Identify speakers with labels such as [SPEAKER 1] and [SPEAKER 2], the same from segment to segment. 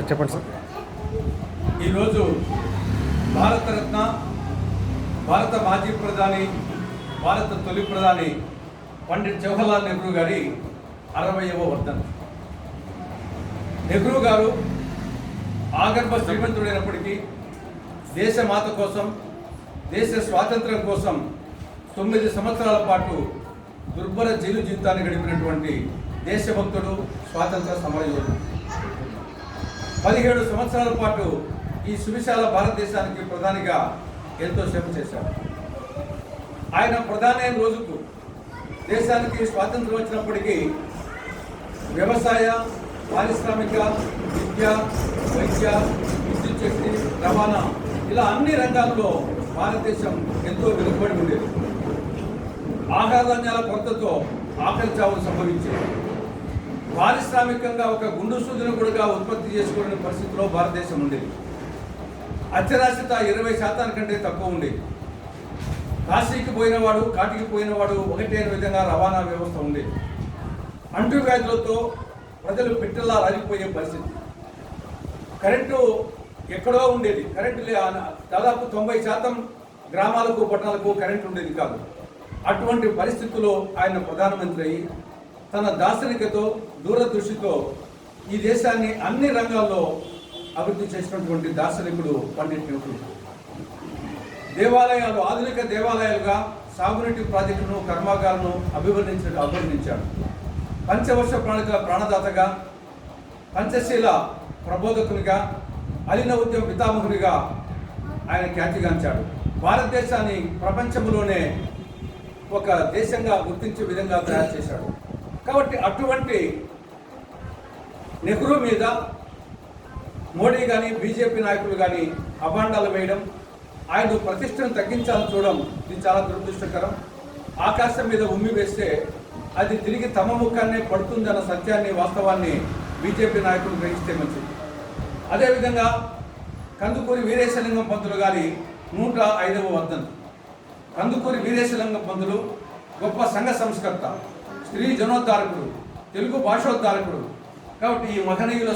[SPEAKER 1] చెప్పండి సార్.
[SPEAKER 2] ఈరోజు భారతరత్న, భారత మాజీ ప్రధాని, భారత తొలి ప్రధాని పండిట్ జవహర్లాల్ నెహ్రూ గారి 60వ వర్ధంతి. నెహ్రూ గారు ఆగర్భ శ్రీమంతుడైనప్పటికీ దేశమాత కోసం, దేశ స్వాతంత్ర్యం కోసం 9 సంవత్సరాల పాటు దుర్భర జైలు జీవితాన్ని గడిపినటువంటి దేశభక్తుడు, స్వాతంత్ర సమరయోధుడు. 17 సంవత్సరాల పాటు ఈ సువిశాల భారతదేశానికి ప్రధానిగా ఎంతో సేవ చేశారు. ఆయన ప్రధాని అయిన రోజుకు దేశానికి స్వాతంత్రం వచ్చినప్పటికీ వ్యవసాయ, పారిశ్రామిక, విద్య, వైద్య, విద్యుత్ శక్తి, రవాణా ఇలా అన్ని రంగాల్లో భారతదేశం ఎంతో వెనుకబడి ఉండేది. ఆహారధాన్యాల కొరతతో ఆకలి చావులు సంభవించేది. పారిశ్రామికంగా ఒక గుండు సూదిని కూడా ఉత్పత్తి చేసుకునే పరిస్థితిలో భారతదేశం ఉండేది. అక్షరాస్యత 20% కంటే తక్కువ ఉండేది. కాశీకి పోయినవాడు, కాటికి పోయినవాడు ఒకటే విధంగా రవాణా వ్యవస్థ ఉండేది. అంటువ్యాధులతో ప్రజలు పిట్టల్లా రాలిపోయే పరిస్థితి. కరెంటు ఎక్కడో ఉండేది. కరెంటు దాదాపు 90% గ్రామాలకు, పట్టణాలకు కరెంటు ఉండేది కాదు. అటువంటి పరిస్థితుల్లో ఆయన ప్రధానమంత్రి అయ్యి తన దార్శనికతో, దూరదృష్టితో ఈ దేశాన్ని అన్ని రంగాల్లో అభివృద్ధి చేసినటువంటి దార్శనికుడు పండిట్ నెహ్రూ. దేవాలయాలు ఆధునిక దేవాలయాలుగా సాగునీటి ప్రాజెక్టును, కర్మాగాలను అభివర్ణించాడు. పంచవర్ష ప్రణాళిక ప్రాణదాతగా, పంచశీల ప్రబోధకునిగా, అలీన ఉద్యమ పితామహునిగా ఆయన ఖ్యాతిగాంచాడు. భారతదేశాన్ని ప్రపంచంలోనే ఒక దేశంగా గుర్తించే విధంగా తయారు చేశాడు. కాబట్టి అటువంటి నెహ్రూ మీద మోడీ కానీ, బీజేపీ నాయకులు కానీ అభాండాలు వేయడం, ఆయన ప్రతిష్టను తగ్గించాలని చూడడం ఇది చాలా దురదృష్టకరం. ఆకాశం మీద ఉమ్మి వేస్తే అది తిరిగి తమ ముఖాన్నే పడుతుందన్న సత్యాన్ని, వాస్తవాన్ని బీజేపీ నాయకులు గ్రహిస్తే మంచిది. అదేవిధంగా కందుకూరి వీరేశలింగం పంతులు గారి 105వ వర్ధంతి. కందుకూరి వీరేశలింగం పంతులు గొప్ప సంఘ సంస్కర్త, స్త్రీ జనోద్ధారకుడు, తెలుగు భాషోద్ధారకుడు. కాబట్టి ఈ మహనీయుల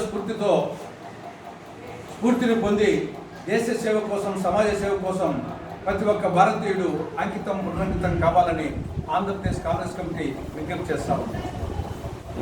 [SPEAKER 2] స్ఫూర్తిని పొంది దేశ సేవ కోసం, సమాజ సేవ కోసం ప్రతి ఒక్క భారతీయుడు అంకితం కావాలని ఆంధ్రప్రదేశ్ కాంగ్రెస్ కమిటీ విజ్ఞప్తి చేస్తాము.